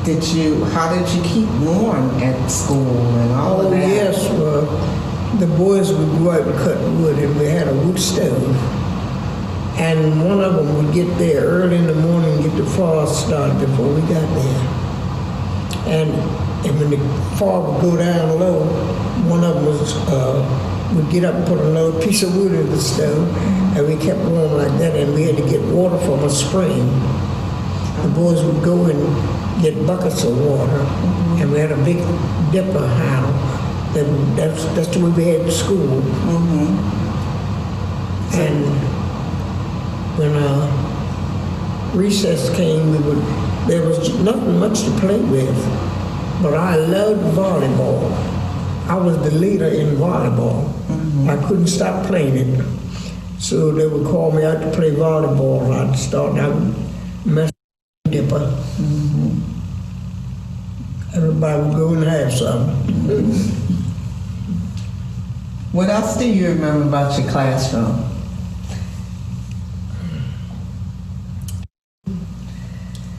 How did you keep warm at school and all of that? Yes, well, the boys would go out and cut wood, and we had a wood stove. And one of them would get there early in the morning and get the fire started before we got there. And when the fire would go down low, one of them would get up and put another piece of wood in the stove, and we kept warm like that, and we had to get water from a spring. The boys would go and get buckets of water, and we had a big dipper handle. That's the way we had to school. And when recess came, there was nothing much to play with, but I loved volleyball. I was the leader in volleyball. I couldn't stop playing it. So they would call me out to play volleyball. I'd start out mess with the dipper. Everybody would go and have some. What else do you remember about your classroom?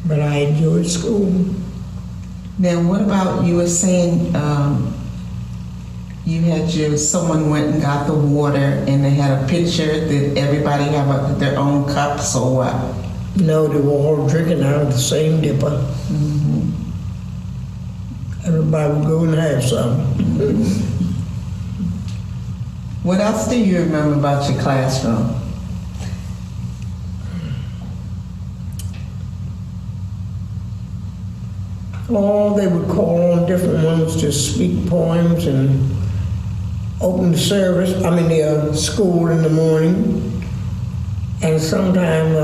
But I enjoyed school. Now, what about, you were saying you had someone went and got the water and they had a pitcher. Did everybody have their own cups or what? No, they were all drinking out of the same dipper. Everybody would go and have some. What else do you remember about your classroom? Oh, they would call on different ones to speak poems and open the school in the morning. And sometime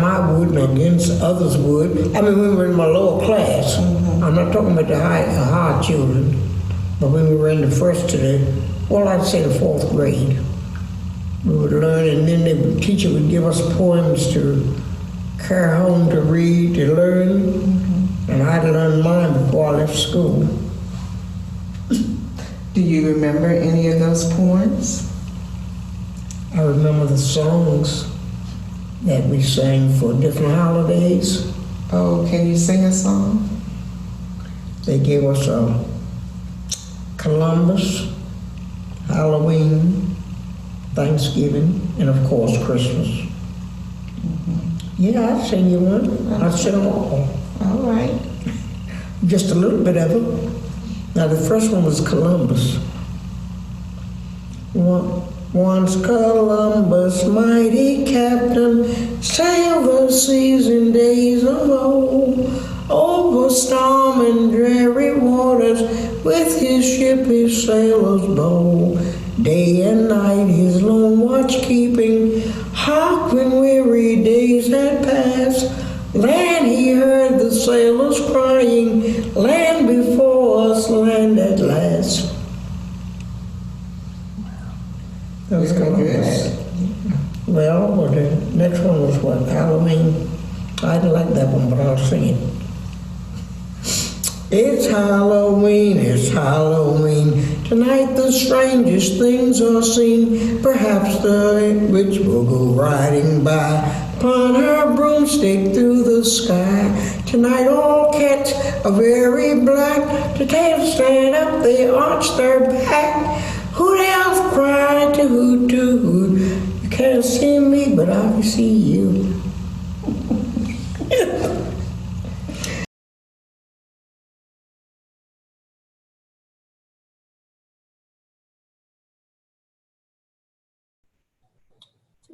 I would, and against others would. We were in my lower class. I'm not talking about the high children, but when we were in the first to I'd say the fourth grade. We would learn, and then the teacher would give us poems to carry home to read, to learn, and I'd learn mine before I left school. Do you remember any of those poems? I remember the songs that we sang for different holidays. Oh, can you sing a song? They gave us Columbus, Halloween, Thanksgiving, and of course Christmas. Yeah, I'd sing you one. I'd sing them all. All right. Just a little bit of it. Now the first one was Columbus. Once Columbus, mighty captain, sailed the seas in days of old, over storm and dreary waters, with his ship his sailors bold. Day and night his lone watch keeping, hark when weary days had passed, land he heard the sailors crying, land before us, land at last. That was Columbus. Well, the next one was what? Halloween. I didn't like that one, but I'll sing it. It's Halloween, it's Halloween. Tonight the strangest things are seen. Perhaps the witch will go riding by upon her broomstick through the sky. Tonight all cats are very black. The tails stand up, they arch their back. Hoot owls cry to hoot to hoot. You can't see me, but I can see you.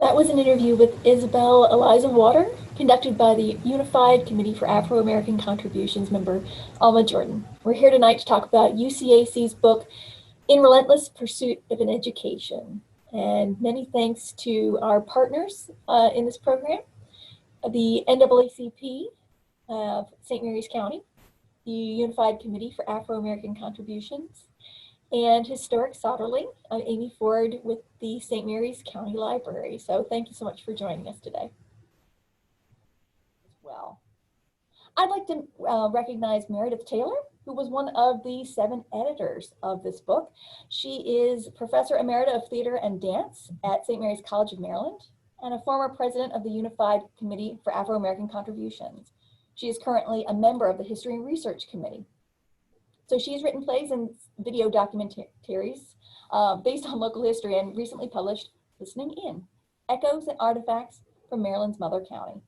That was an interview with Isabel Eliza Water, conducted by the Unified Committee for Afro-American Contributions member, Alma Jordan. We're here tonight to talk about UCAC's book, In Relentless Pursuit of an Education. And many thanks to our partners in this program, the NAACP of St. Mary's County, the Unified Committee for Afro-American Contributions, and Historic Southerly. I'm Amy Ford with the St. Mary's County Library. So thank you so much for joining us today. Well, I'd like to recognize Meredith Taylor, who was one of the 7 editors of this book. She is Professor Emerita of Theater and Dance at St. Mary's College of Maryland and a former president of the Unified Committee for Afro-American Contributions. She is currently a member of the History and Research Committee. So she's written plays and video documentaries based on local history and recently published Listening In, Echoes and Artifacts from Maryland's Mother County.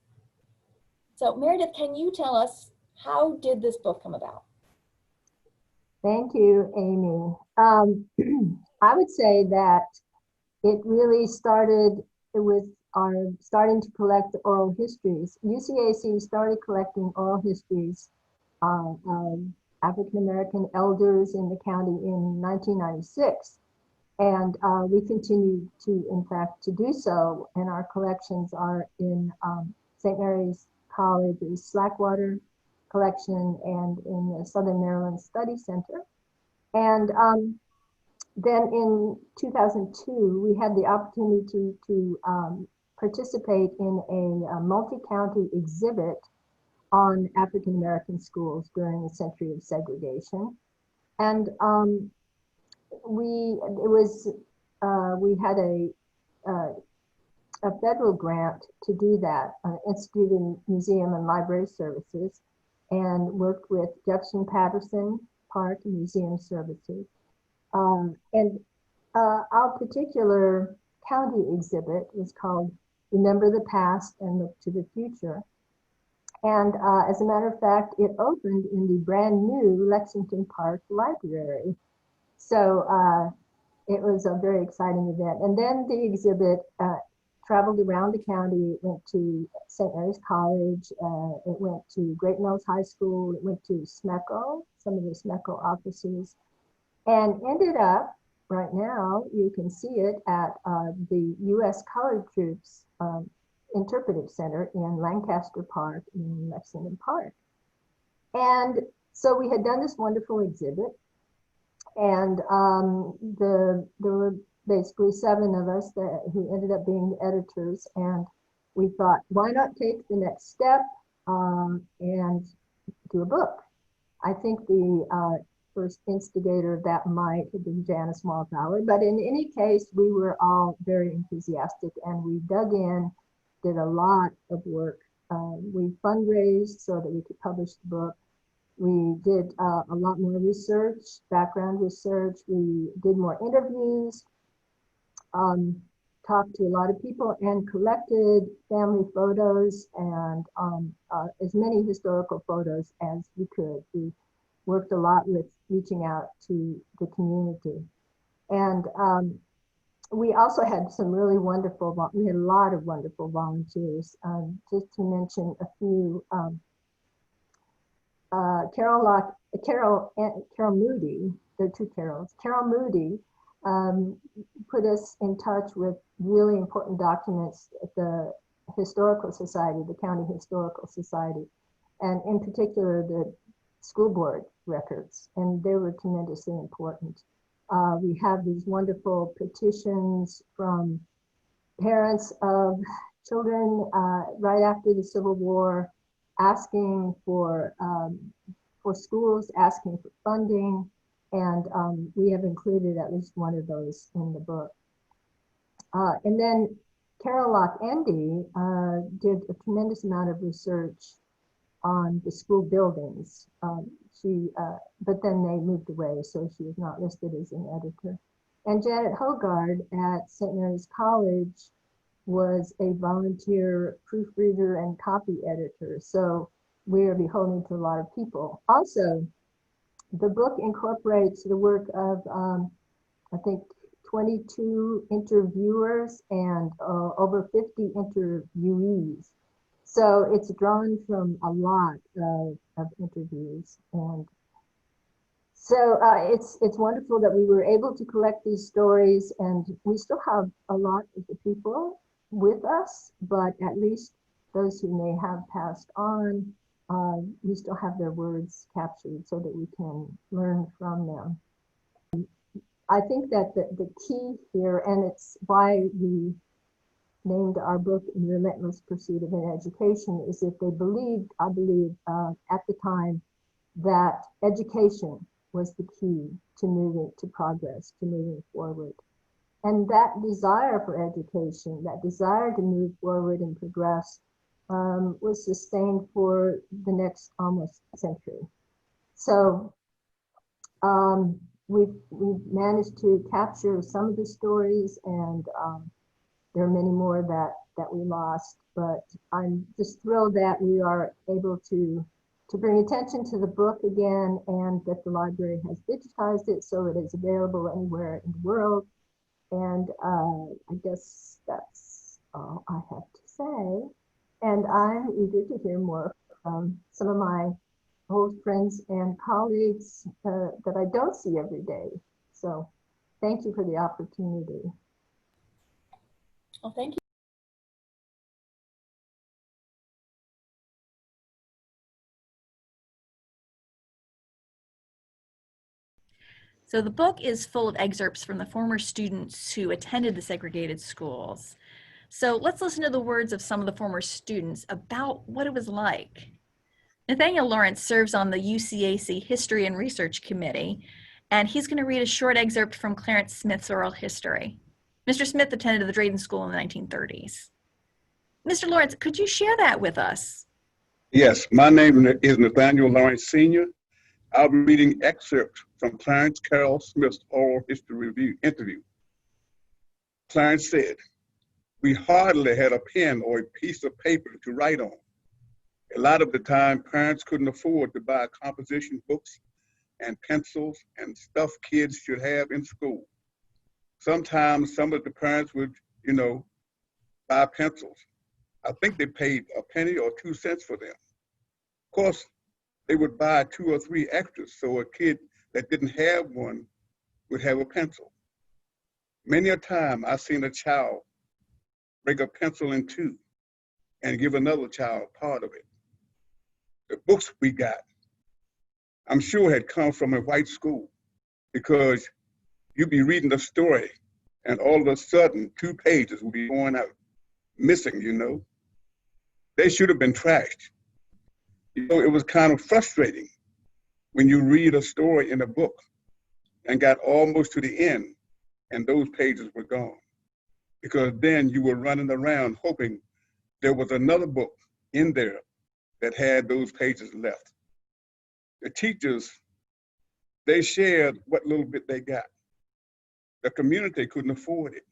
So Meredith, can you tell us, how did this book come about? Thank you, Amy. I would say that it really started with our starting to collect oral histories. UCAC started collecting oral histories of African-American elders in the county in 1996. And we continue to, in fact, to do so. And our collections are in St. Mary's College's Slackwater collection and in the Southern Maryland Study Center. And then in 2002, we had the opportunity to participate in a multi-county exhibit on African-American schools during the century of segregation. And we had a federal grant to do that, Institute of Museum and Library Services, and worked with Jefferson Patterson Park and Museum Services. And our particular county exhibit was called Remember the Past and Look to the Future. And as a matter of fact, it opened in the brand new Lexington Park Library. So it was a very exciting event. And then the exhibit traveled around the county. It went to St. Mary's College, it went to Great Mills High School, it went to SMECO, some of the SMECO offices, and ended up, right now, you can see it at the U.S. Colored Troops Interpretive Center in Lancaster Park in Lexington Park. And so we had done this wonderful exhibit, and there were basically 7 of us who ended up being the editors, and we thought, why not take the next step and do a book? I think the first instigator of that might have been Janice Walthauer, but in any case, we were all very enthusiastic, and we dug in, did a lot of work. We fundraised so that we could publish the book. We did a lot more research, background research. We did more interviews, talked to a lot of people, and collected family photos and as many historical photos as we could. We worked a lot with reaching out to the community. And we also had some really wonderful, we had a lot of wonderful volunteers. Just to mention a few, Carol Moody, there are 2 Carols. Carol Moody put us in touch with really important documents at the Historical Society, the County Historical Society, and in particular the school board records, and they were tremendously important. We have these wonderful petitions from parents of children right after the Civil War, asking for schools, asking for funding, and we have included at least one of those in the book. And then Carol Lock-Endy did a tremendous amount of research on the school buildings. But then they moved away, so she is not listed as an editor. And Janet Hogard at St. Mary's College was a volunteer proofreader and copy editor. So we are beholden to a lot of people. Also, the book incorporates the work of, I think, 22 interviewers and over 50 interviewees. So it's drawn from a lot of interviews. And so it's wonderful that we were able to collect these stories, and we still have a lot of the people with us, but at least those who may have passed on, we still have their words captured so that we can learn from them. I think that the key here, and it's why we named our book In Relentless Pursuit of an Education, is that they believed, I believe, at the time, that education was the key to moving to progress, to moving forward. And that desire for education, that desire to move forward and progress, was sustained for the next almost century. So we've managed to capture some of the stories, and there are many more that we lost. But I'm just thrilled that we are able to bring attention to the book again, and that the library has digitized it so it is available anywhere in the world. And I guess that's all I have to say. And I'm eager to hear more from some of my old friends and colleagues that I don't see every day. So thank you for the opportunity. Well, thank you. So the book is full of excerpts from the former students who attended the segregated schools. So let's listen to the words of some of the former students about what it was like. Nathaniel Lawrence serves on the UCAC History and Research Committee, and he's going to read a short excerpt from Clarence Smith's oral history. Mr. Smith attended the Drayton School in the 1930s. Mr. Lawrence, could you share that with us? Yes, my name is Nathaniel Lawrence Sr. I'll be reading excerpts from Clarence Carroll Smith's oral history interview. Clarence said, "We hardly had a pen or a piece of paper to write on. A lot of the time, parents couldn't afford to buy composition books and pencils and stuff kids should have in school. Sometimes some of the parents would, buy pencils. I think they paid a penny or 2 cents for them. Of course, they would buy 2 or 3 extras so a kid that didn't have one would have a pencil. Many a time I've seen a child break a pencil in 2 and give another child part of it. The books we got, I'm sure had come from a white school, because you'd be reading a story and all of a sudden 2 pages would be going out, missing. They should have been trashed. It was kind of frustrating when you read a story in a book and got almost to the end and those pages were gone, because then you were running around hoping there was another book in there that had those pages left. The teachers, they shared what little bit they got. The community couldn't afford it.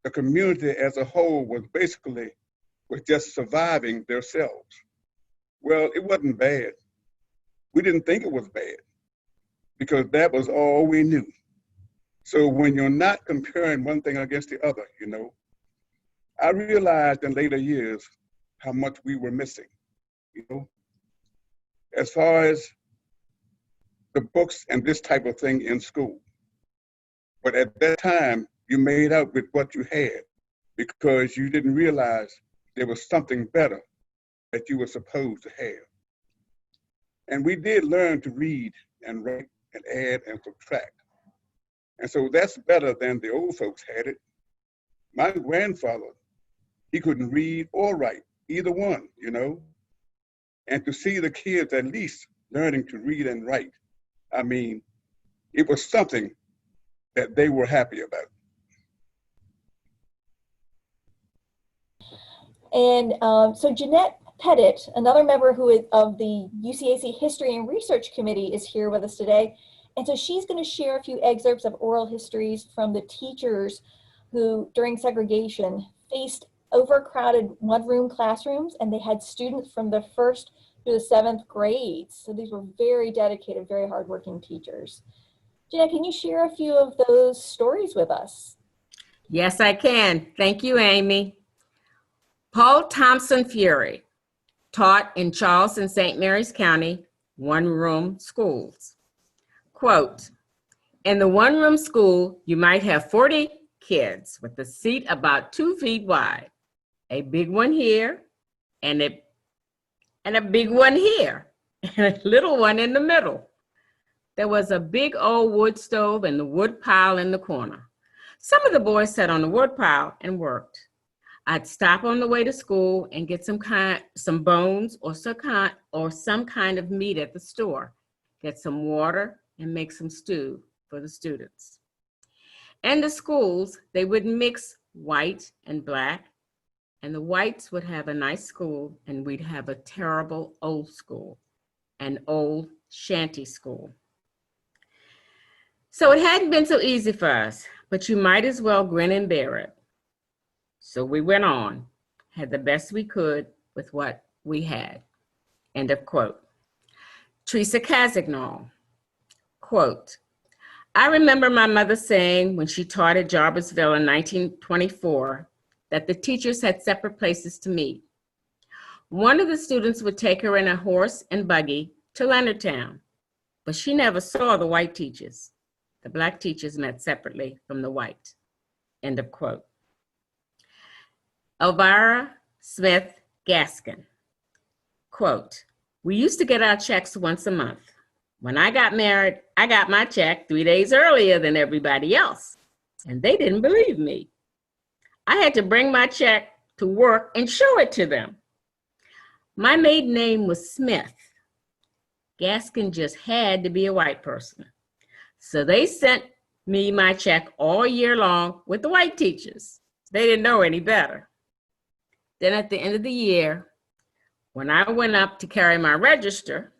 The community as a whole was just surviving themselves. Well, it wasn't bad. We didn't think it was bad because that was all we knew. So when you're not comparing one thing against the other, I realized in later years how much we were missing, as far as the books and this type of thing in school. But at that time, you made out with what you had because you didn't realize there was something better that you were supposed to have. And we did learn to read and write and add and subtract. And so that's better than the old folks had it. My grandfather, he couldn't read or write, either one, And to see the kids at least learning to read and write, it was something that they were happy about. And so Jeanette Pettit, another member of the UCAC History and Research Committee, is here with us today. And so she's going to share a few excerpts of oral histories from the teachers who, during segregation, faced overcrowded one-room classrooms, and they had students from the 1st through the 7th grades. So these were very dedicated, very hardworking teachers. Jeanette, can you share a few of those stories with us? Yes, I can. Thank you, Amy. Paul Thompson Fury taught in Charles and St. Mary's County one-room schools. Quote, "In the one-room school, you might have 40 kids with a seat about 2 feet wide, a big one here and a big one here, and a little one in the middle. There was a big old wood stove and the wood pile in the corner. Some of the boys sat on the wood pile and worked. I'd stop on the way to school and get some bones or some kind of meat at the store, get some water and make some stew for the students. And the schools, they would mix white and black, and the whites would have a nice school, and we'd have a terrible old school, an old shanty school. So it hadn't been so easy for us, but you might as well grin and bear it. So we went on, had the best we could with what we had. End of quote. Teresa Casagnol, quote, I remember my mother saying when she taught at Jarborsville in 1924 that the teachers had separate places to meet. One of the students would take her in a horse and buggy to Leonardtown, but she never saw the white teachers. The black teachers met separately from the white. End of quote. Elvira Smith Gaskin, quote, we used to get our checks once a month. When I got married, I got my check 3 days earlier than everybody else, and they didn't believe me. I had to bring my check to work and show it to them. My maiden name was Smith. Gaskin just had to be a white person. So they sent me my check all year long with the white teachers. They didn't know any better. Then at the end of the year, when I went up to carry my register,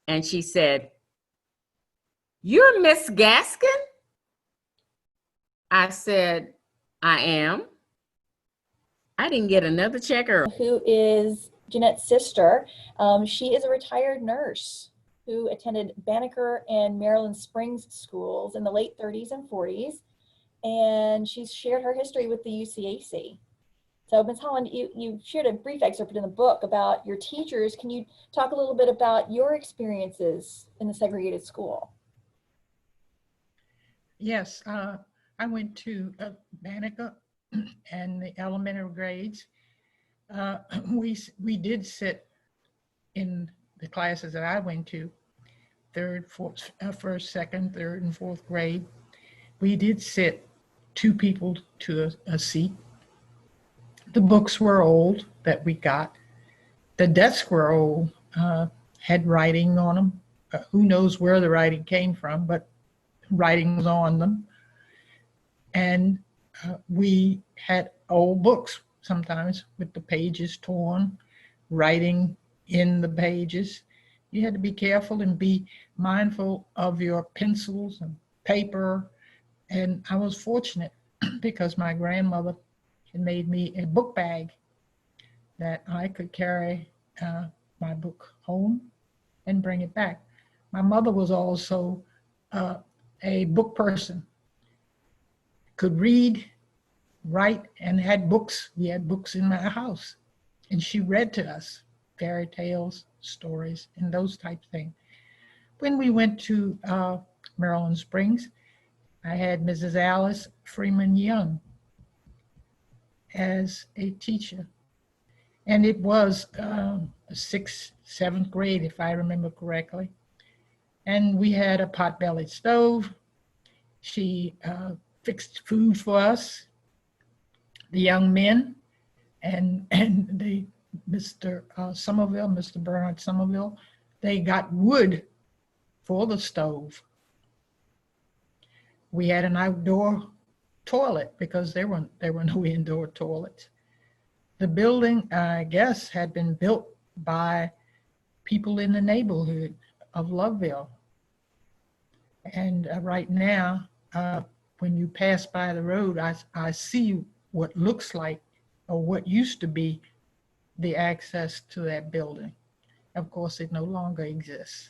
and she said, you're Miss Gaskin? I said, I am. I didn't get another check early. Who is Jeanette's sister. She is a retired nurse who attended Banneker and Maryland Springs schools in the late 30s and 40s. And she's shared her history with the UCAC. So Ms. Holland, you shared a brief excerpt in the book about your teachers. Can you talk a little bit about your experiences in the segregated school? Yes, I went to Banneker and the elementary grades. We did sit in the classes that I went to, first, second, third, and fourth grade. We did sit 2 people to a seat. The books were old that we got. The desks were old, had writing on them. Who knows where the writing came from, but writing was on them. And we had old books sometimes with the pages torn, writing in the pages. You had to be careful and be mindful of your pencils and paper. And I was fortunate because my grandmother had made me a book bag that I could carry my book home and bring it back. My mother was also a book person, could read, write, and had books. We had books in my house, and she read to us fairy tales, stories, and those type of things. When we went to Maryland Springs, I had Mrs. Alice Freeman Young as a teacher. And it was 6th, 7th grade, if I remember correctly. And we had a pot-bellied stove. She fixed food for us, the young men, and the Mr. Somerville, Mr. Bernard Somerville, they got wood for the stove. We had an outdoor toilet because there were no indoor toilets. The building, I guess, had been built by people in the neighborhood of Loveville. And right now, when you pass by the road, I see what looks like, or what used to be, the access to that building. Of course, it no longer exists.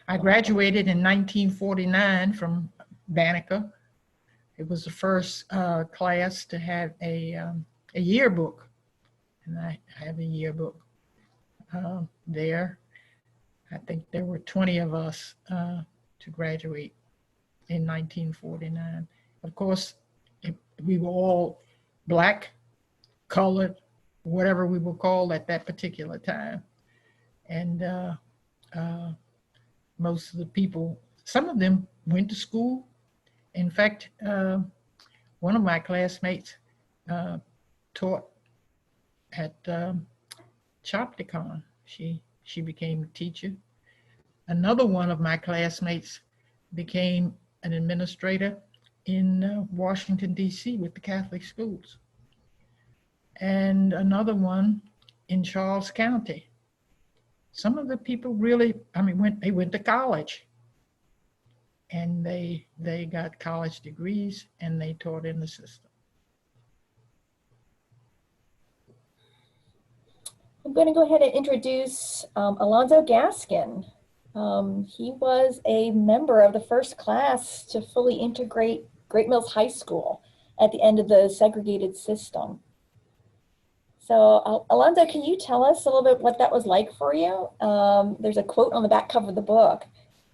I graduated in 1949 from Banneker. It was the first class to have a yearbook, and I have a yearbook there. I think there were 20 of us to graduate in 1949. Of course, we were all black, colored, whatever we were called at that particular time. And most of the people, some of them went to school. In fact, one of my classmates taught at Chopticon. She became a teacher. Another one of my classmates became an administrator in Washington, D.C. with the Catholic schools. And another one in Charles County. Some of the people really, they went to college and they got college degrees and they taught in the system. I'm going to go ahead and introduce Alonzo Gaskin. He was a member of the first class to fully integrate Great Mills High School at the end of the segregated system. So Alonzo, can you tell us a little bit what that was like for you? There's a quote on the back cover of the book.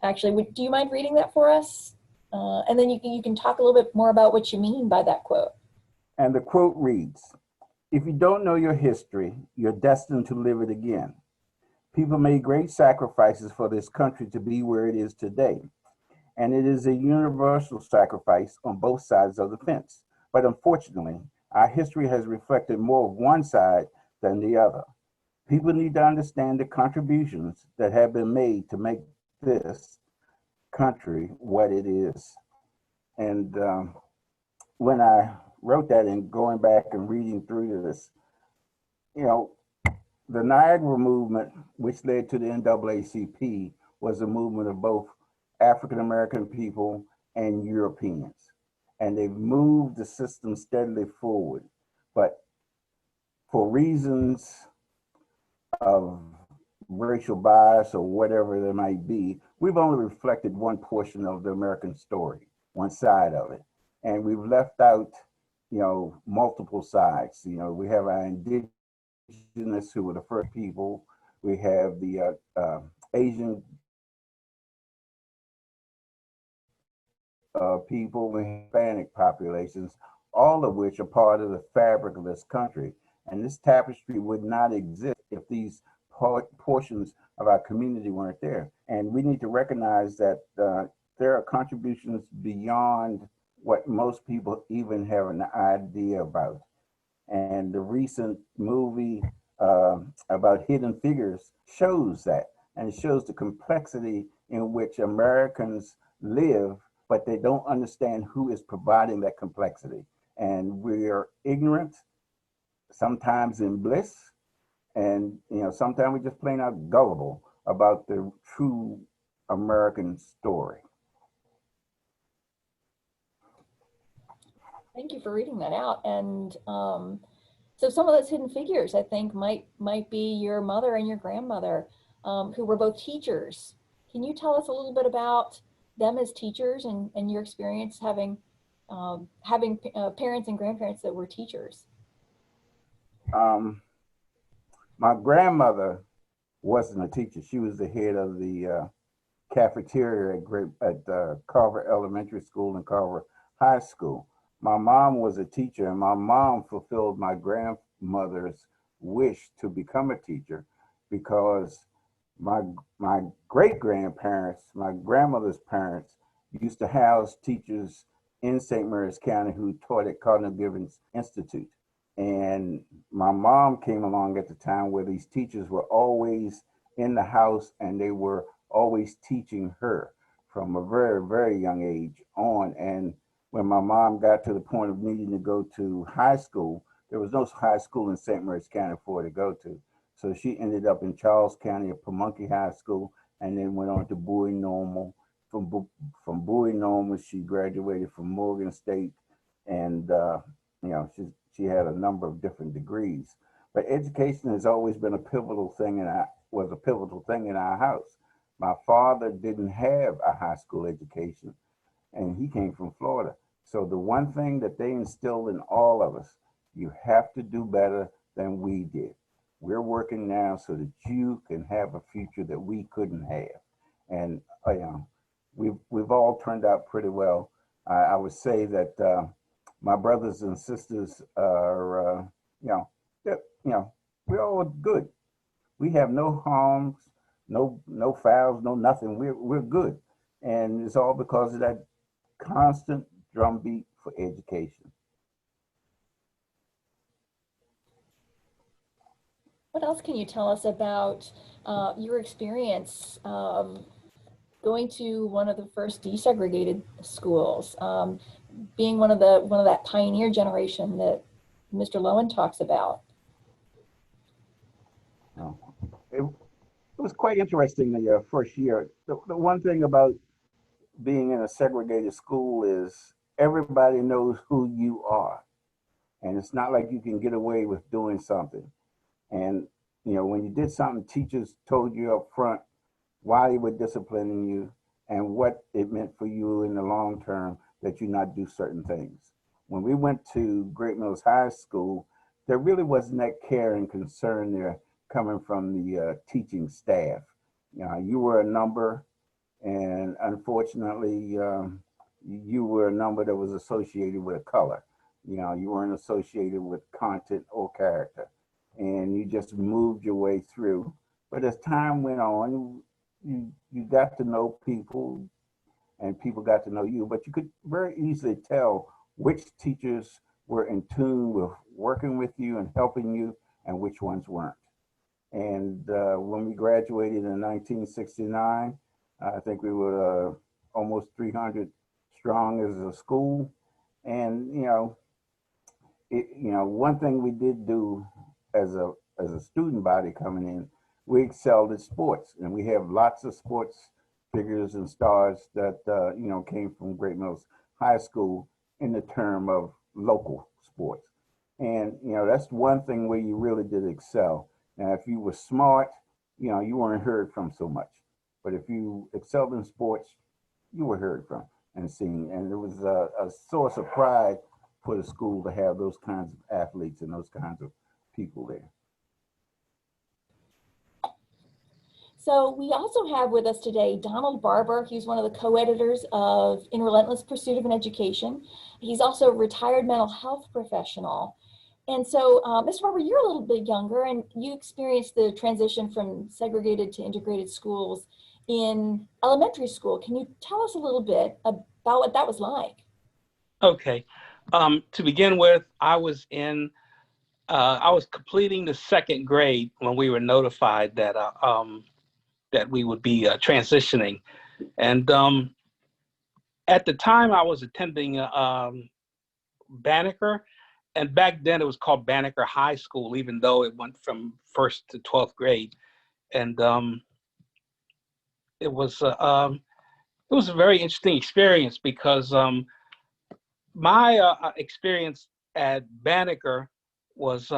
Actually, do you mind reading that for us? And then you can talk a little bit more about what you mean by that quote. And the quote reads, "If you don't know your history, you're destined to live it again. People made great sacrifices for this country to be where it is today. And it is a universal sacrifice on both sides of the fence. But unfortunately, our history has reflected more of one side than the other. People need to understand the contributions that have been made to make this country what it is." And when I wrote that and going back and reading through this, you know, the Niagara movement, which led to the NAACP, was a movement of both African American people and Europeans. And they've moved the system steadily forward. But for reasons of racial bias or whatever there might be, we've only reflected one portion of the American story, one side of it. And we've left out, multiple sides. We have our indigenous, who were the first people. We have the Asian people, and Hispanic populations, all of which are part of the fabric of this country. And this tapestry would not exist if these portions of our community weren't there. And we need to recognize that there are contributions beyond what most people even have an idea about. And the recent movie about Hidden Figures shows that, and it shows the complexity in which Americans live, but they don't understand who is providing that complexity. And we're ignorant, sometimes in bliss, and sometimes we're just plain out gullible about the true American story. Thank you for reading that out. And so some of those hidden figures, I think, might be your mother and your grandmother, who were both teachers. Can you tell us a little bit about them as teachers and your experience having parents and grandparents that were teachers? My grandmother wasn't a teacher. She was the head of the cafeteria at Carver Elementary School and Carver High School. My mom was a teacher, and my mom fulfilled my grandmother's wish to become a teacher, because my great-grandparents, my grandmother's parents, used to house teachers in St. Mary's County who taught at Cardinal Gibbons Institute. And my mom came along at the time where these teachers were always in the house, and they were always teaching her from a very, very young age on. And when my mom got to the point of needing to go to high school, there was no high school in St. Mary's County for her to go to. So she ended up in Charles County at Pamunkey High School, and then went on to Bowie Normal. From Bowie Normal, she graduated from Morgan State, and she had a number of different degrees. But education has always been a pivotal thing, was a pivotal thing in our house. My father didn't have a high school education, and he came from Florida. So the one thing that they instilled in all of us, you have to do better than we did. We're working now so that you can have a future that we couldn't have. And we've all turned out pretty well. I would say that my brothers and sisters are, we're all good. We have no harms, no fouls, no nothing. We're good. And it's all because of that constant drumbeat for education. What else can you tell us about your experience going to one of the first desegregated schools, being one of that pioneer generation that Mr. Lowen talks about. Oh, it was quite interesting the first year. The one thing about being in a segregated school is everybody knows who you are. And it's not like you can get away with doing something. And, you know, when you did something, teachers told you up front why they were disciplining you and what it meant for you in the long term that you not do certain things. When we went to Great Mills High School, there really wasn't that care and concern there coming from the teaching staff. You know, you were a number, and unfortunately, you were a number that was associated with a color. You know, you weren't associated with content or character, and you just moved your way through. But as time went on, you got to know people, and people got to know you. But you could very easily tell which teachers were in tune with working with you and helping you, and which ones weren't. And when we graduated in 1969, I think we were almost 300 strong as a school. And one thing we did do as a student body coming in, we excelled at sports, and we have lots of sports figures and stars that came from Great Mills High School in the term of local sports. And that's one thing where you really did excel. Now, if you were smart, you weren't heard from so much. But if you excelled in sports, you were heard from and seen. And it was a source of pride for the school to have those kinds of athletes and those kinds of people there. So we also have with us today Donald Barber. He's one of the co-editors of In Relentless Pursuit of an Education. He's also a retired mental health professional. And so, Mr. Barber, you're a little bit younger, and you experienced the transition from segregated to integrated schools in elementary school. Can you tell us a little bit about what that was like? Okay. To begin with, I was completing the second grade when we were notified that that we would be transitioning. And at the time, I was attending Banneker. And back then it was called Banneker High School, even though it went from 1st to 12th grade. And it was a very interesting experience because my experience at Banneker was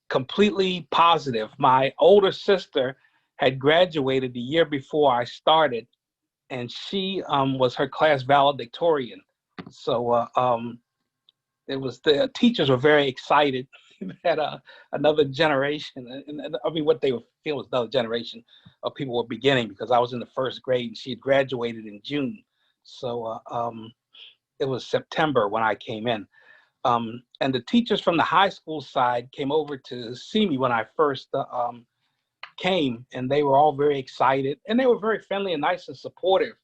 completely positive. My older sister had graduated the year before I started, and she was her class valedictorian. So the teachers were very excited that another generation, and I mean what they were feeling was another generation of people were beginning, because I was in the 1st grade and she had graduated in June. So it was September when I came in. And the teachers from the high school side came over to see me when I first came, and they were all very excited, and they were very friendly and nice and supportive.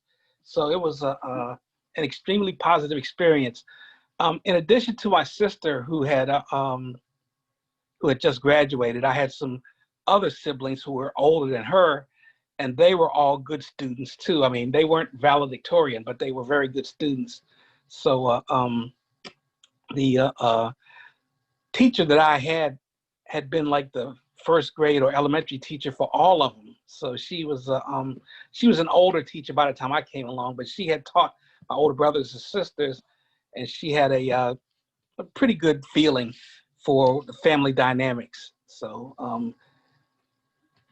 So it was an extremely positive experience. In addition to my sister who had just graduated, I had some other siblings who were older than her, and they were all good students too. I mean, they weren't valedictorian, but they were very good students. So the teacher that I had been like the 1st grade or elementary teacher for all of them. So she was an older teacher by the time I came along, but she had taught my older brothers and sisters, and she had a pretty good feeling for the family dynamics. So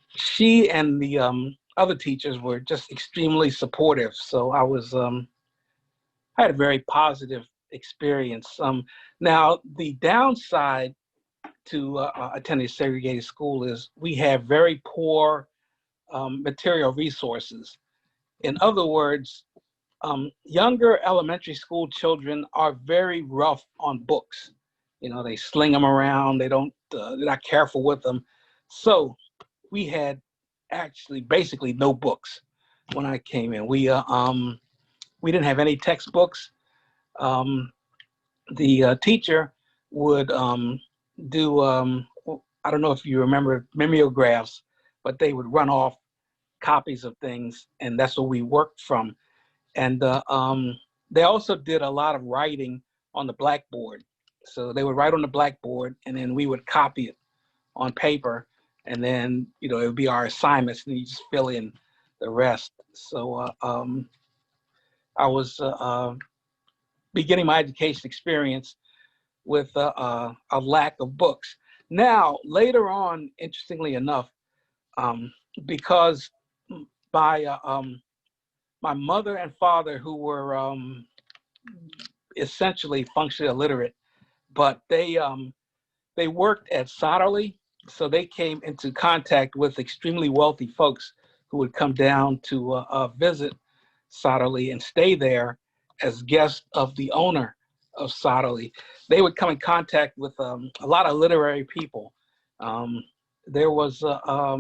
she and the other teachers were just extremely supportive. So I had a very positive experience. Now, the downside to attending a segregated school is we have very poor material resources. In other words, younger elementary school children are very rough on books. They sling them around. They're not careful with them. So we had actually basically no books when I came in. We didn't have any textbooks. The teacher would do, I don't know if you remember mimeographs, but they would run off copies of things, and that's what we worked from. And they also did a lot of writing on the blackboard. So they would write on the blackboard, and then we would copy it on paper, and then it would be our assignments, and you just fill in the rest. So I was beginning my education experience with a lack of books. Now, later on, interestingly enough, because my mother and father, who were essentially functionally illiterate, but they worked at Sotterly, so they came into contact with extremely wealthy folks who would come down to visit Sotterly and stay there as guests of the owner of Sotterly. They would come in contact with a lot of literary people. There was a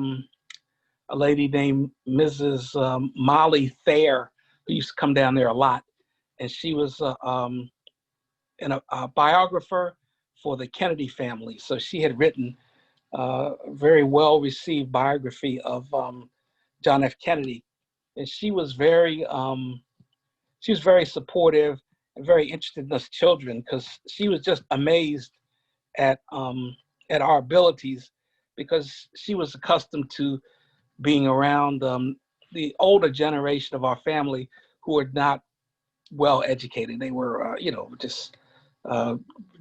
lady named Mrs. Molly Thayer, who used to come down there a lot, and she was a biographer for the Kennedy family. So she had written a very well-received biography of John F. Kennedy, and she was very supportive and very interested in us children, because she was just amazed at our abilities, because she was accustomed to being around the older generation of our family who were not well educated. They were just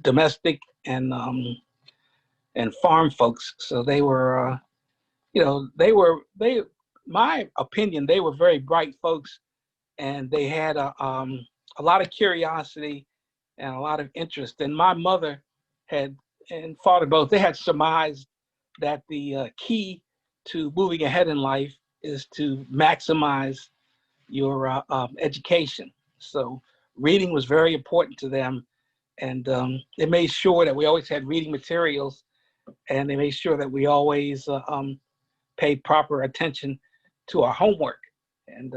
domestic and farm folks. So they were my opinion, they were very bright folks, and they had a lot of curiosity and a lot of interest. And my mother and father both, they had surmised that the key to moving ahead in life is to maximize your education. So reading was very important to them, and they made sure that we always had reading materials, and they made sure that we always paid proper attention to our homework. And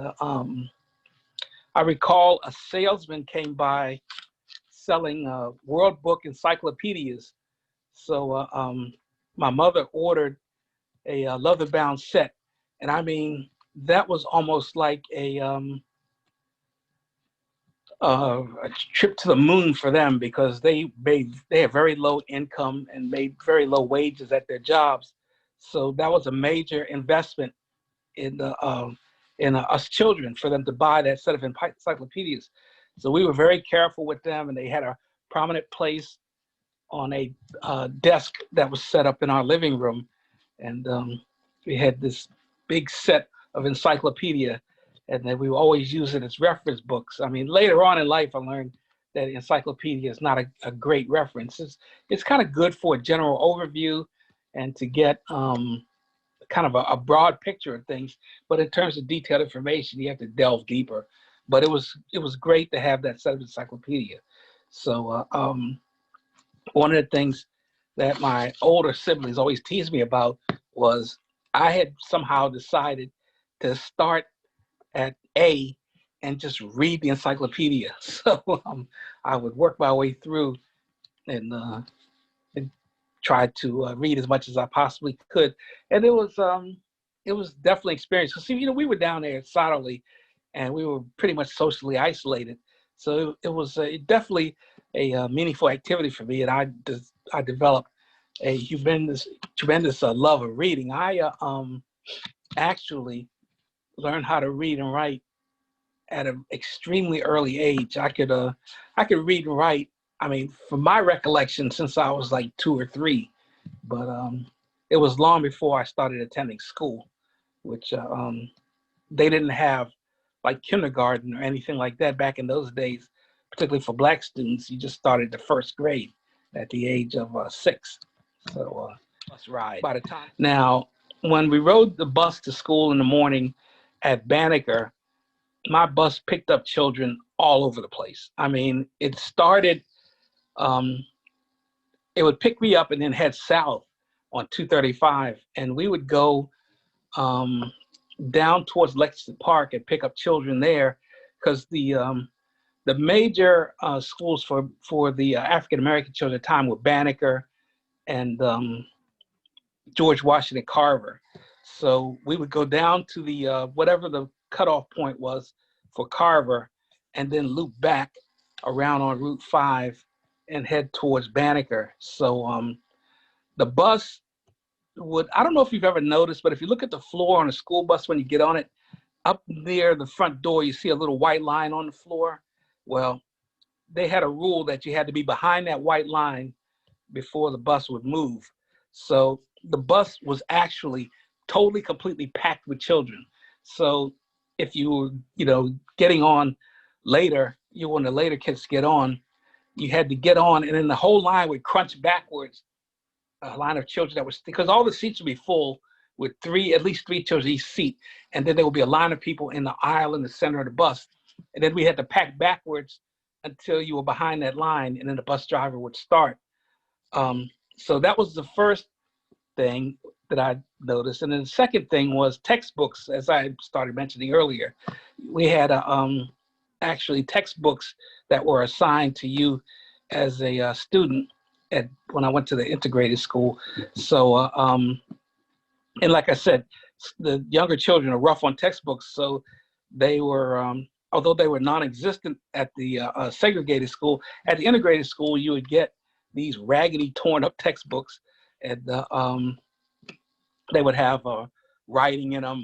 I recall a salesman came by selling World Book encyclopedias. So my mother ordered a leather-bound set, and I mean, that was almost like a trip to the moon for them, because they had very low income and made very low wages at their jobs. So that was a major investment in us children, for them to buy that set of encyclopedias. So we were very careful with them, and they had a prominent place on a desk that was set up in our living room. And we had this big set of encyclopedia, and then we would always use it as reference books. I mean, later on in life, I learned that encyclopedia is not a great reference. It's kind of good for a general overview and to get kind of a broad picture of things. But in terms of detailed information, you have to delve deeper. But it was great to have that set of encyclopedia. So one of the things that my older siblings always teased me about was I had somehow decided to start at A and just read the encyclopedia. So I would work my way through and try to read as much as I possibly could. And it was definitely experience. Because see, we were down there at Sotterly, and we were pretty much socially isolated. So it was definitely a meaningful activity for me, and I developed a tremendous love of reading. I actually learned how to read and write at an extremely early age. I could read and write, I mean, from my recollection, since I was like 2 or 3, but it was long before I started attending school, which they didn't have like kindergarten or anything like that back in those days. Particularly for Black students, you just started the first grade at the age of 6. So bus ride. By the time now, when we rode the bus to school in the morning at Banneker, my bus picked up children all over the place. I mean, it started. It would pick me up and then head south on 235, and we would go down towards Lexington Park and pick up children there, because the major schools for the African American children at the time were Banneker and George Washington Carver. So we would go down to the whatever the cutoff point was for Carver, and then loop back around on Route 5 and head towards Banneker. So the bus would, I don't know if you've ever noticed, but if you look at the floor on a school bus when you get on it, up near the front door, you see a little white line on the floor. Well, they had a rule that you had to be behind that white line before the bus would move. So the bus was actually totally, completely packed with children. So if you were, getting on later, you were one of the later kids to get on, you had to get on, and then the whole line would crunch backwards, a line of children that was, because all the seats would be full with at least three children each seat. And then there would be a line of people in the aisle in the center of the bus. And then we had to pack backwards until you were behind that line, and then the bus driver would start. So that was the first thing that I noticed. And then the second thing was textbooks, as I started mentioning earlier. We had actually textbooks that were assigned to you as a student when I went to the integrated school. So, and like I said, the younger children are rough on textbooks. So they were, although they were non-existent at the segregated school, at the integrated school, you would get these raggedy, torn up textbooks, and they would have writing in them,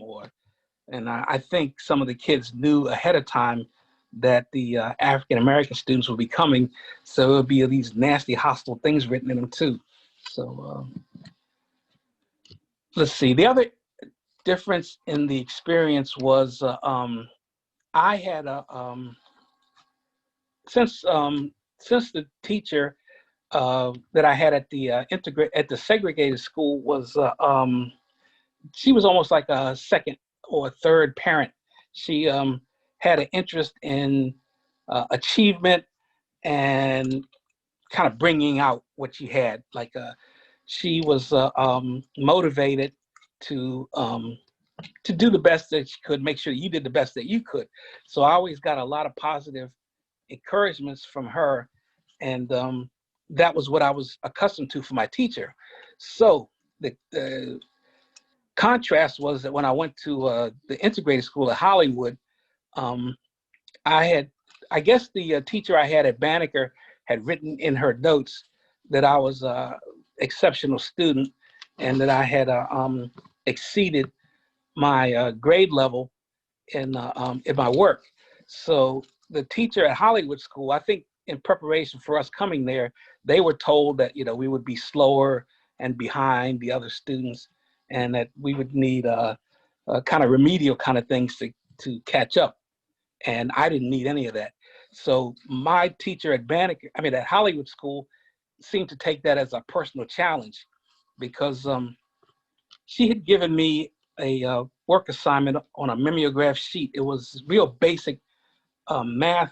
and I think some of the kids knew ahead of time that the African-American students would be coming, so it would be these nasty, hostile things written in them too. So let's see. The other difference in the experience was I had since the teacher that I had at the segregated school was she was almost like a second or third parent. She had an interest in achievement and kind of bringing out what you had. Like she was motivated to do the best that she could, make sure you did the best that you could. So I always got a lot of positive encouragements from her, and that was what I was accustomed to from my teacher. So the contrast was that when I went to the integrated school at Hollywood, I guess the teacher I had at Banneker had written in her notes that I was an exceptional student and that I had exceeded my grade level in my work. So the teacher at Hollywood School, I think in preparation for us coming there, they were told that we would be slower and behind the other students, and that we would need kind of remedial kind of things to catch up. And I didn't need any of that. So my teacher at at Hollywood School seemed to take that as a personal challenge, because she had given me a work assignment on a mimeograph sheet. It was real basic math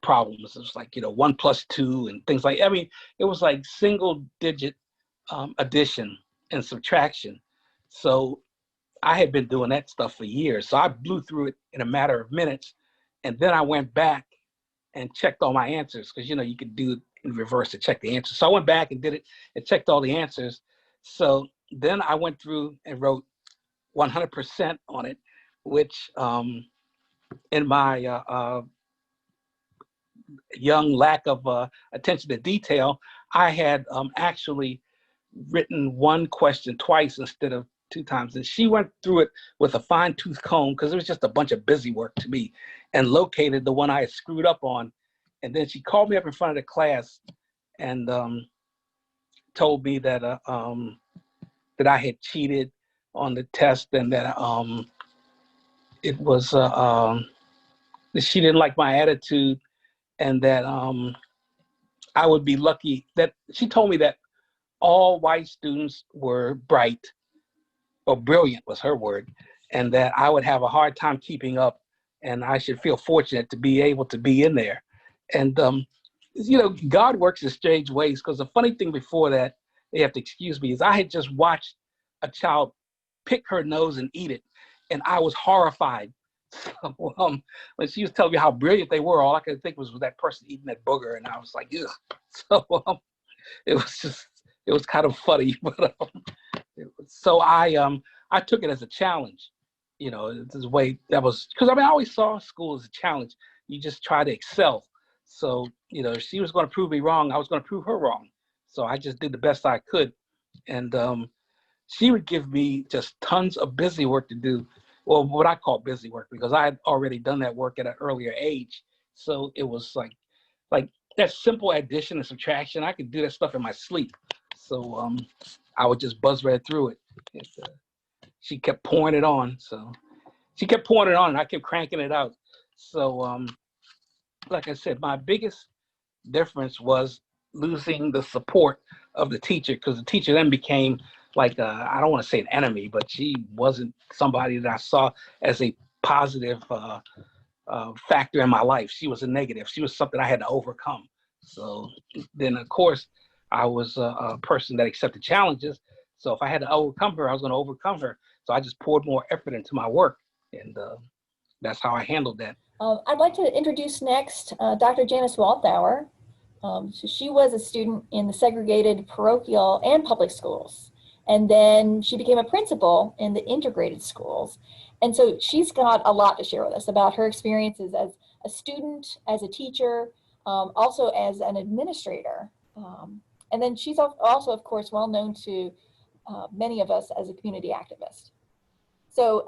problems. It was like, 1 + 2 and things like, it was like single digit addition and subtraction. So I had been doing that stuff for years. So I blew through it in a matter of minutes. And then I went back and checked all my answers, because, you could do it in reverse to check the answers. So I went back and did it and checked all the answers. So then I went through and wrote 100% on it, which in my young lack of attention to detail, I had actually written one question twice instead of 2 times. And she went through it with a fine-tooth comb, because it was just a bunch of busy work to me, and located the one I had screwed up on. And then she called me up in front of the class and told me that that I had cheated on the test, and that it was that she didn't like my attitude, and that I would be lucky. That she told me that all white students were bright, or brilliant was her word, and that I would have a hard time keeping up, and I should feel fortunate to be able to be in there. And God works in strange ways, because the funny thing before that, they have to excuse me, is I had just watched a child pick her nose and eat it, and I was horrified. So when she was telling me how brilliant they were, all I could think was that person eating that booger, and I was like, ugh. So it was kind of funny, but So I took it as a challenge. You know, this way that was, because I mean, I always saw school as a challenge. You just try to excel. So, you know, if she was going to prove me wrong, I was going to prove her wrong. So I just did the best I could. And she would give me just tons of busy work to do. Well, what I call busy work, because I had already done that work at an earlier age. So it was like that simple addition and subtraction. I could do that stuff in my sleep. So I would just buzz right through it. And, she kept pouring it on. So she kept pouring it on and I kept cranking it out. So like I said, my biggest difference was losing the support of the teacher, because the teacher then became like, I don't want to say an enemy, but she wasn't somebody that I saw as a positive factor in my life. She was a negative. She was something I had to overcome. So then, of course, I was a person that accepted challenges. So if I had to overcome her, I was going to overcome her. So I just poured more effort into my work. And that's how I handled that. I'd like to introduce next Dr. Janice Walthauer. So she was a student in the segregated parochial and public schools. And then she became a principal in the integrated schools. And so she's got a lot to share with us about her experiences as a student, as a teacher, also as an administrator. And then she's also, of course, well known to many of us as a community activist. So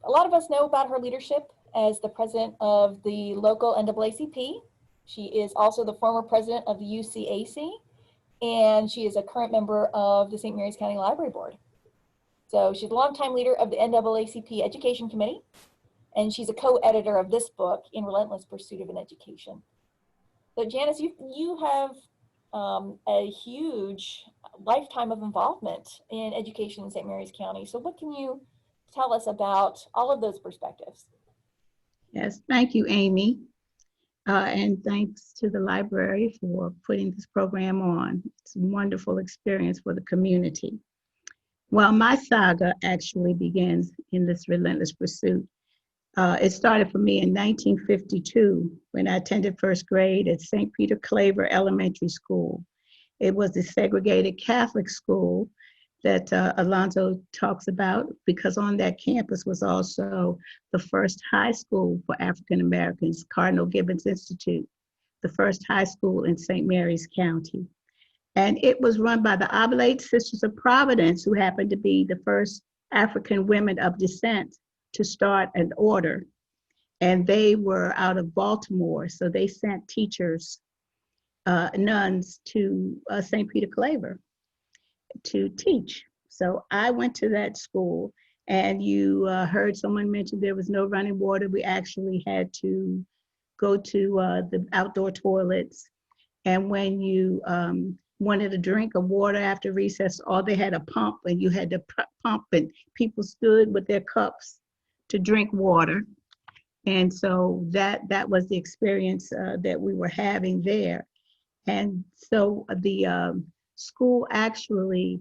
a lot of us know about her leadership as the president of the local NAACP. She is also the former president of the UCAC, and she is a current member of the St. Mary's County Library Board. So she's a longtime leader of the NAACP Education Committee, and she's a co-editor of this book, In Relentless Pursuit of an Education. So Janice, you have a huge lifetime of involvement in education in St. Mary's County. So what can you tell us about all of those perspectives? Yes, thank you, Amy. And thanks to the library for putting this program on. It's a wonderful experience for the community. Well, my saga actually begins in this relentless pursuit. It started for me in 1952 when I attended first grade at St. Peter Claver Elementary School. It was a segregated Catholic school that Alonzo talks about, because on that campus was also the first high school for African Americans, Cardinal Gibbons Institute, the first high school in St. Mary's County. And it was run by the Oblate Sisters of Providence, who happened to be the first African women of descent to start an order. And they were out of Baltimore, so they sent teachers, nuns, to St. Peter Claver to teach. So I went to that school, and you heard someone mention there was no running water. We actually had to go to the outdoor toilets. And when you wanted a drink of water after recess, all they had a pump, and you had to pump, and people stood with their cups to drink water. And so that was the experience that we were having there. And so the school actually,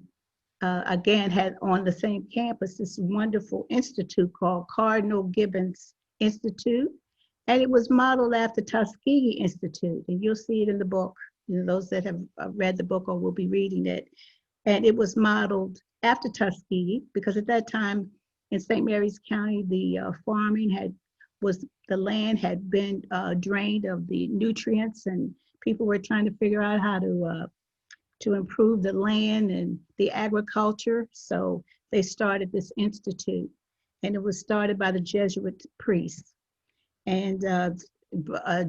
again, had on the same campus this wonderful institute called Cardinal Gibbons Institute. And it was modeled after Tuskegee Institute. And you'll see it in the book, you know, those that have read the book or will be reading it. And it was modeled after Tuskegee, because at that time in St. Mary's County, the the land had been drained of the nutrients, and people were trying to figure out how to improve the land and the agriculture. So they started this institute, and it was started by the Jesuit priests. And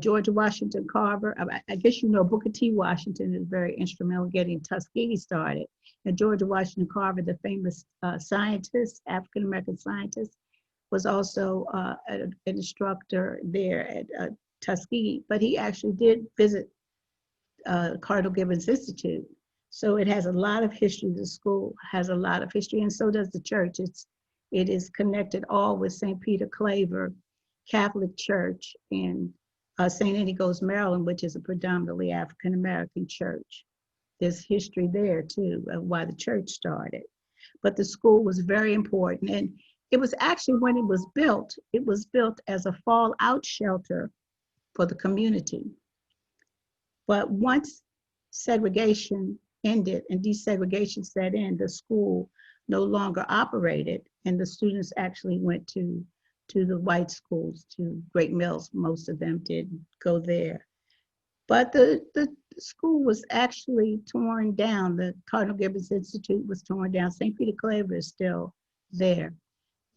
George Washington Carver, I guess you know Booker T. Washington is very instrumental in getting Tuskegee started. And George Washington Carver, the famous scientist, African-American scientist, was also an instructor there at Tuskegee, but he actually did visit Cardinal Gibbons Institute. So it has a lot of history. The school has a lot of history, and so does the church. It is connected all with St. Peter Claver Catholic Church in St. Indigo's, Maryland, which is a predominantly African-American church. There's history there too of why the church started. But the school was very important. And it was actually, when it was built as a fallout shelter for the community. But once segregation ended and desegregation set in, the school no longer operated, and the students actually went to the white schools, to Great Mills. Most of them did go there. But the school was actually torn down. The Cardinal Gibbons Institute was torn down. St. Peter Claver is still there.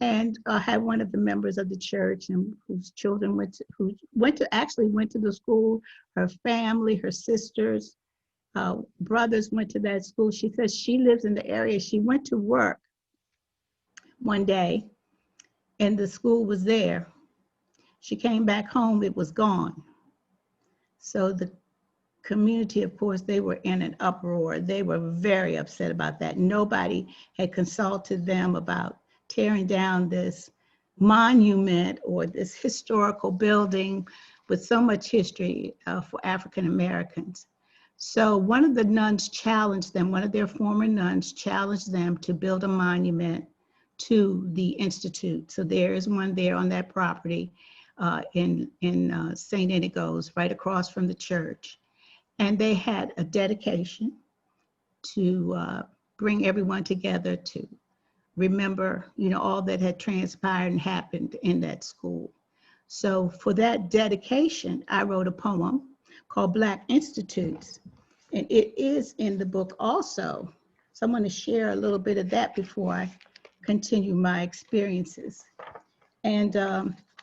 And I had one of the members of the church, and whose children went to the school. Her family, her sisters, brothers went to that school. She says she lives in the area. She went to work one day, and the school was there. She came back home, it was gone. So the community, of course, they were in an uproar. They were very upset about that. Nobody had consulted them about tearing down this monument or this historical building with so much history for African Americans. So one of the nuns challenged them, one of their former nuns challenged them to build a monument to the Institute. So there is one there on that property in St. Inigo's, right across from the church. And they had a dedication to bring everyone together to remember, all that had transpired and happened in that school. So for that dedication, I wrote a poem called Black Institutes. And it is in the book also. So I'm going to share a little bit of that before I continue my experiences. And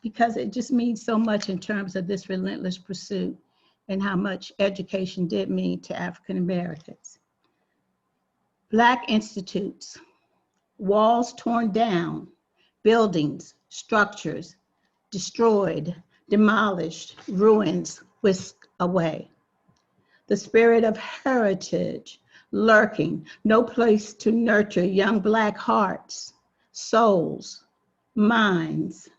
because it just means so much in terms of this relentless pursuit and how much education did mean to African Americans. Black Institutes, walls torn down, buildings, structures destroyed, demolished, ruins whisked away. The spirit of heritage lurking, no place to nurture young Black hearts, souls, minds.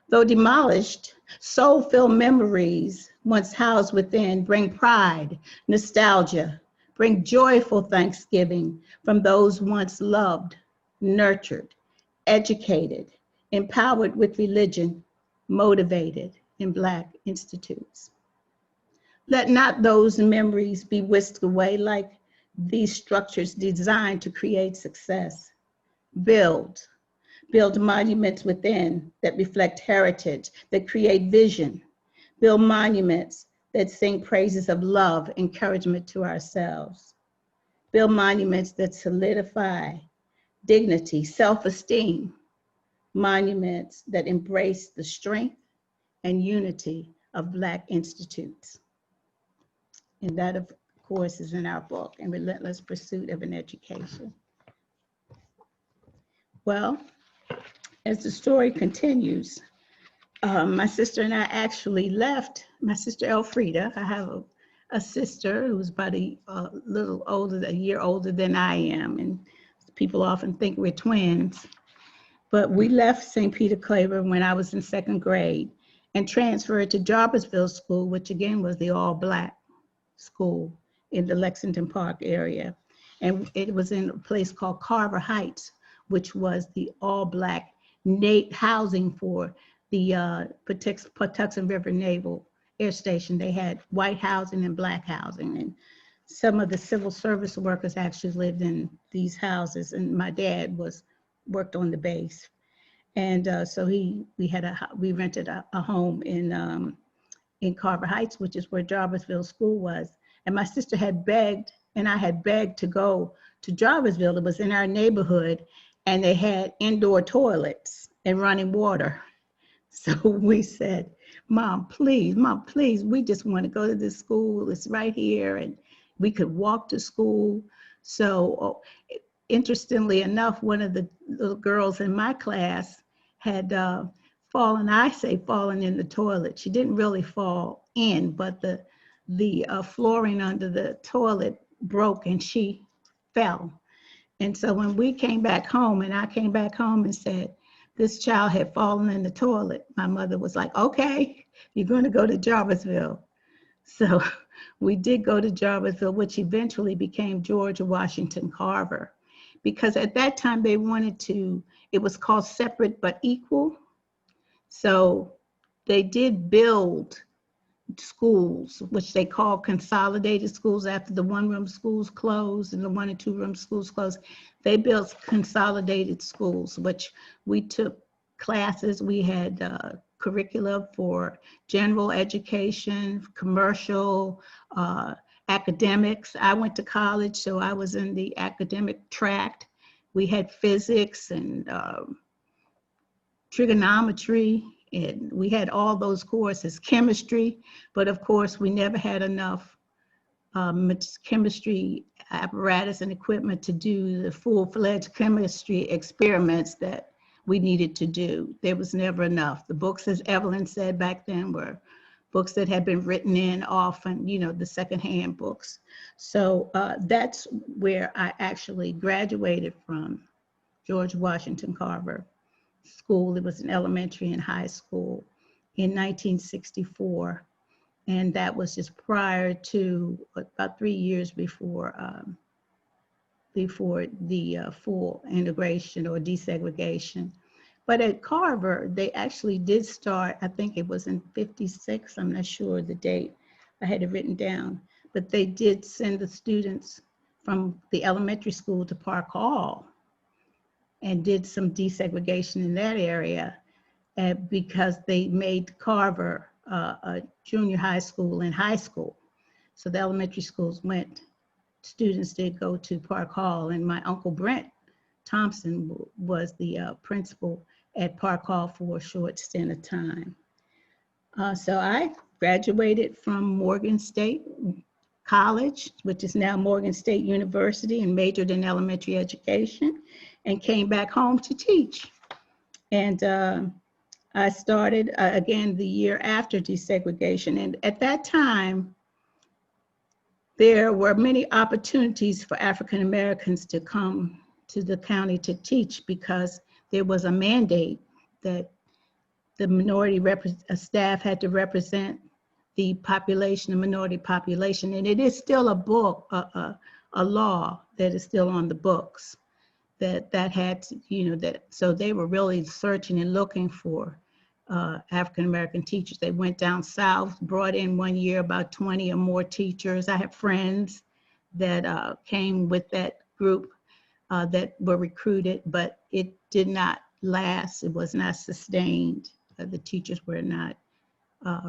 Though demolished, soul-filled memories once housed within bring pride, nostalgia, bring joyful thanksgiving from those once loved, nurtured, educated, empowered with religion, motivated in Black institutes. Let not those memories be whisked away like these structures designed to create success. Build monuments within that reflect heritage, that create vision. Build monuments that sing praises of love, encouragement to ourselves. Build monuments that solidify dignity, self-esteem. Monuments that embrace the strength and unity of Black institutes. And that, of course, is in our book, In Relentless Pursuit of an Education. Well, as the story continues, my sister and I actually left, my sister Elfrida. I have a sister who's about a little older, a year older than I am, and people often think we're twins. But we left St. Peter Claver when I was in 2nd grade and transferred to Jarborsville School, which again was the all-Black school in the Lexington Park area. And it was in a place called Carver Heights, which was the all-Black housing for the Patuxent River Naval Air Station. They had white housing and Black housing. And some of the civil service workers actually lived in these houses. And my dad worked on the base. And so we rented a home in Carver Heights, which is where Jarborsville School was. And my sister had begged, and I had begged to go to Jarborsville. It was in our neighborhood, and they had indoor toilets and running water. So we said, Mom, please, we just want to go to this school. It's right here, and we could walk to school. So interestingly enough, one of the little girls in my class had fallen in the toilet. She didn't really fall in, but the flooring under the toilet broke and she fell. And so when we came back home, and I came back home and said, this child had fallen in the toilet, my mother was like, okay, you're going to go to Jarborsville. So we did go to Jarborsville, which eventually became George Washington Carver, because at that time they wanted to, it was called separate but equal. So they did build schools, which they call consolidated schools after the one-room schools closed and the 1- and 2-room schools closed. They built consolidated schools, which we took classes. We had curricula for general education, commercial, academics. I went to college, so I was in the academic track. We had physics and trigonometry, and we had all those courses, chemistry, but of course we never had enough chemistry apparatus and equipment to do the full-fledged chemistry experiments that we needed to do. There was never enough. The books, as Evelyn said back then, were books that had been written in often, you know, the secondhand books. So that's where I actually graduated from George Washington Carver School. It was an elementary and high school in 1964. And that was just prior to about 3 years before the full integration or desegregation. But at Carver, they actually did start, I think it was in 56, I'm not sure the date, I had it written down, but they did send the students from the elementary school to Park Hall and did some desegregation in that area because they made Carver a junior high school and high school. So the elementary schools students did go to Park Hall, and my uncle Brent Thompson was the principal at Park Hall for a short stint of time. So I graduated from Morgan State College, which is now Morgan State University, and majored in elementary education, and came back home to teach. And I started again the year after desegregation. And at that time, there were many opportunities for African Americans to come to the county to teach because there was a mandate that the minority staff had to represent the population, the minority population. And it is still a law that is still on the books that had to, you know, so they were really searching and looking for African-American teachers. They went down south, brought in one year about 20 or more teachers. I have friends that came with that group that were recruited, but it did not last. It was not sustained. The teachers were not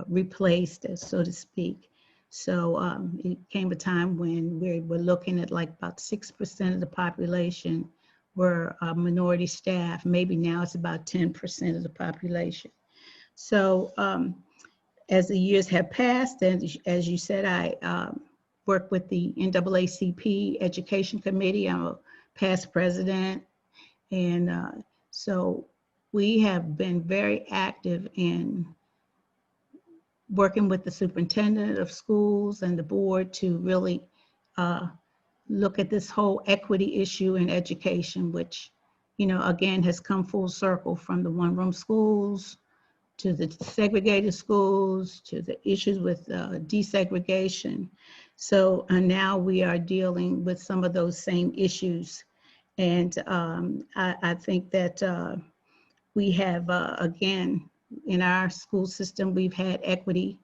replaced, so to speak. So it came a time when we were looking at like about 6% of the population were minority staff. Maybe now it's about 10% of the population. So as the years have passed, and as you said, I work with the NAACP Education Committee. I'm a past president. And so we have been very active in working with the superintendent of schools and the board to really look at this whole equity issue in education, which, you know, again, has come full circle from the one-room schools to the segregated schools to the issues with desegregation. So now we are dealing with some of those same issues. And I think that we have, again, in our school system, we've had equity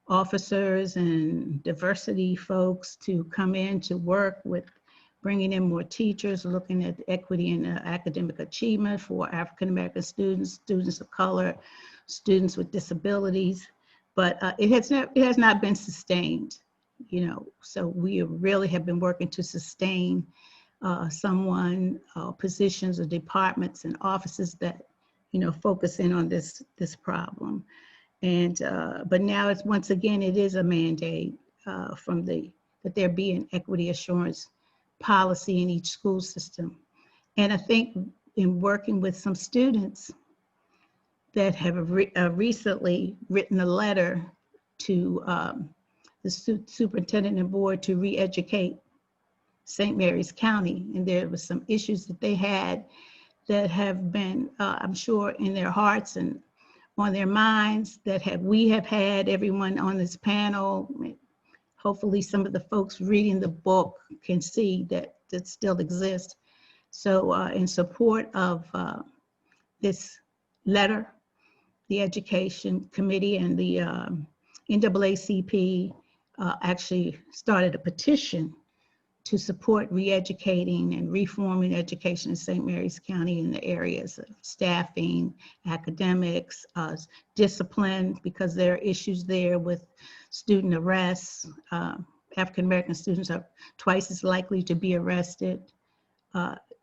officers and diversity folks to come in to work with bringing in more teachers, looking at equity in academic achievement for African-American students, students of color, students with disabilities, but it has not been sustained, you know, so we really have been working to sustain positions or departments and offices that, you know, focus in on this problem. And, but now it's, once again, it is a mandate that there be an equity assurance policy in each school system. And I think in working with some students that have recently written a letter to the superintendent and board to re-educate St. Mary's County, and there was some issues that they had that have been, I'm sure, in their hearts and on their minds that we have had, everyone on this panel. Hopefully some of the folks reading the book can see that it still exists. So in support of this letter, the Education Committee and the NAACP actually started a petition to support re-educating and reforming education in St. Mary's County in the areas of staffing, academics, discipline, because there are issues there with student arrests. African-American students are twice as likely to be arrested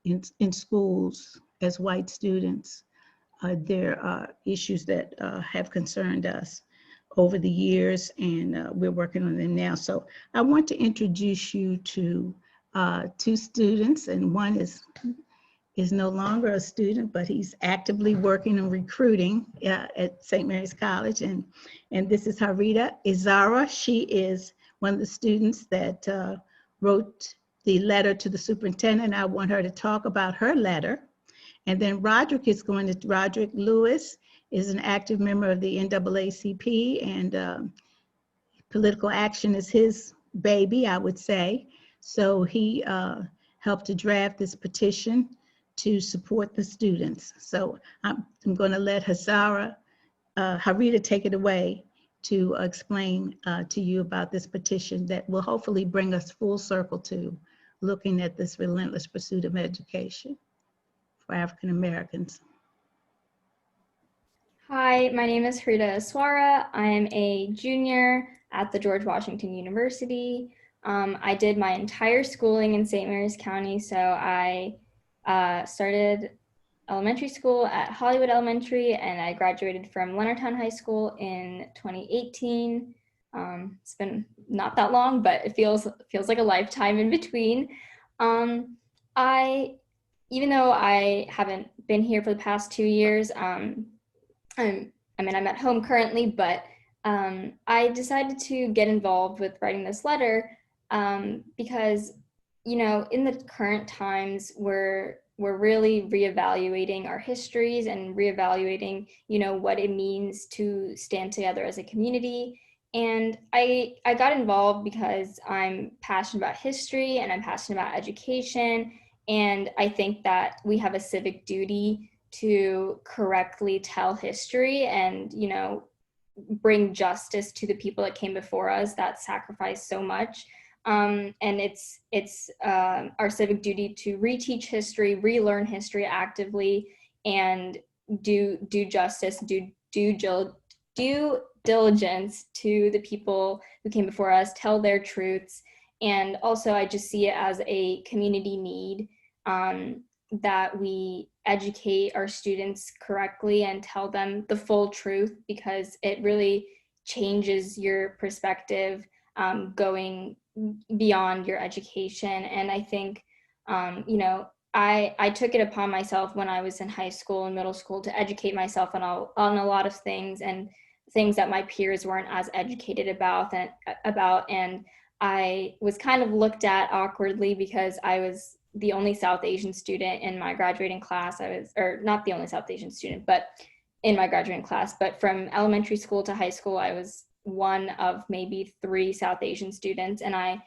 in schools as white students. There are issues that have concerned us over the years, and we're working on them now. So I want to introduce you to two students, and one is no longer a student, but he's actively working on recruiting at St. Mary's College. And this is Harita Izara. She is one of the students that wrote the letter to the superintendent. I want her to talk about her letter. And then Roderick Lewis is an active member of the NAACP, and political action is his baby, I would say. So he helped to draft this petition to support the students. So I'm going to let Harita take it away to explain to you about this petition that will hopefully bring us full circle to looking at this relentless pursuit of education for African Americans. Hi, my name is Harita Iswara. I'm a junior at the George Washington University. I did my entire schooling in St. Mary's County, so I started elementary school at Hollywood Elementary, and I graduated from Leonardtown High School in 2018. It's been not that long, but it feels like a lifetime in between. Even though I haven't been here for the past 2 years, I'm at home currently, but I decided to get involved with writing this letter because, in the current times, we're really reevaluating our histories and reevaluating, what it means to stand together as a community. And I got involved because I'm passionate about history and I'm passionate about education. And I think that we have a civic duty to correctly tell history and, bring justice to the people that came before us that sacrificed so much. And it's our civic duty to reteach history, relearn history actively, and do justice, do diligence to the people who came before us, tell their truths. And also I just see it as a community need that we educate our students correctly and tell them the full truth, because it really changes your perspective going beyond your education. And I think, I took it upon myself when I was in high school and middle school to educate myself on a lot of things, and things that my peers weren't as educated about. And I was kind of looked at awkwardly because I was the only South Asian student in my graduating class. Or not the only South Asian student, but in my graduating class. But from elementary school to high school, I was one of maybe 3 South Asian students. And I,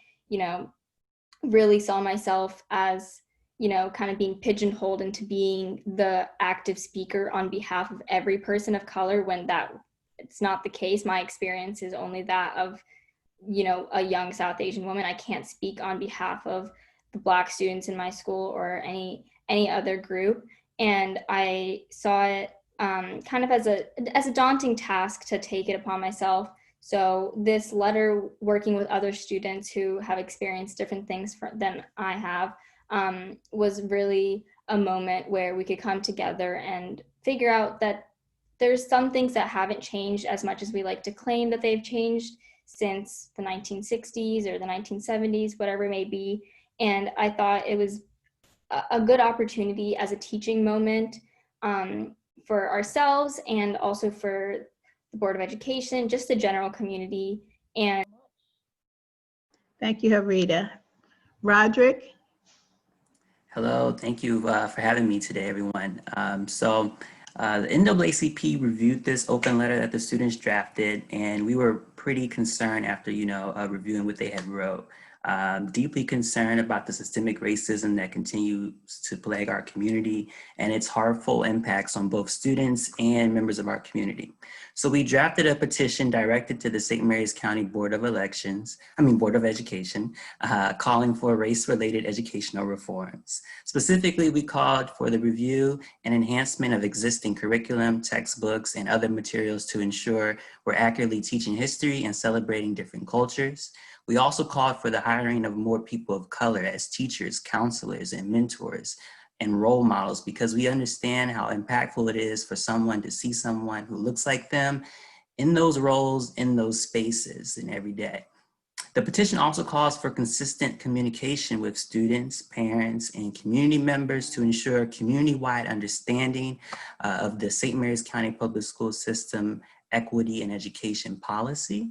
really saw myself as, kind of being pigeonholed into being the active speaker on behalf of every person of color, when it's not the case. My experience is only that of, a young South Asian woman. I can't speak on behalf of the Black students in my school or any other group. And I saw it kind of as a daunting task to take it upon myself. So this letter, working with other students who have experienced different things than I have, was really a moment where we could come together and figure out that there's some things that haven't changed as much as we like to claim that they've changed since the 1960s or the 1970s, whatever it may be. And I thought it was a good opportunity as a teaching moment for ourselves and also for the Board of Education, just the general community. And Thank you, Harita. Roderick? Hello, thank you for having me today, everyone. The NAACP reviewed this open letter that the students drafted, and we were pretty concerned after, reviewing what they had wrote. deeply concerned about the systemic racism that continues to plague our community and its harmful impacts on both students and members of our community. So we drafted a petition directed to the St. Mary's County Board of Education, calling for race-related educational reforms. Specifically, we called for the review and enhancement of existing curriculum, textbooks, and other materials to ensure we're accurately teaching history and celebrating different cultures. We also called for the hiring of more people of color as teachers, counselors, and mentors and role models, because we understand how impactful it is for someone to see someone who looks like them in those roles, in those spaces, and every day. The petition also calls for consistent communication with students, parents, and community members to ensure community-wide understanding of the St. Mary's County Public School System equity and education policy.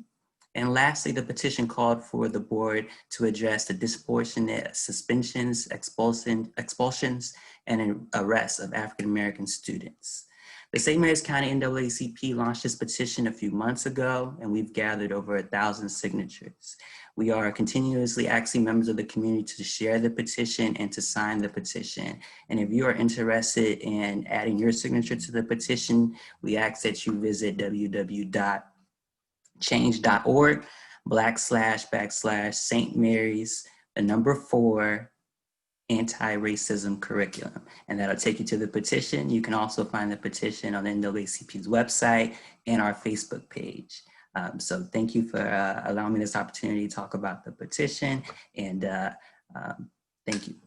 And lastly, the petition called for the board to address the disproportionate suspensions, expulsions, and arrests of African-American students. The St. Mary's County NAACP launched this petition a few months ago, and we've gathered over 1,000 signatures. We are continuously asking members of the community to share the petition and to sign the petition. And if you are interested in adding your signature to the petition, we ask that you visit www.change.org//St. Mary's, 4 anti-racism curriculum. And that'll take you to the petition. You can also find the petition on the NAACP's website and our Facebook page. So thank you for allowing me this opportunity to talk about the petition, and thank you.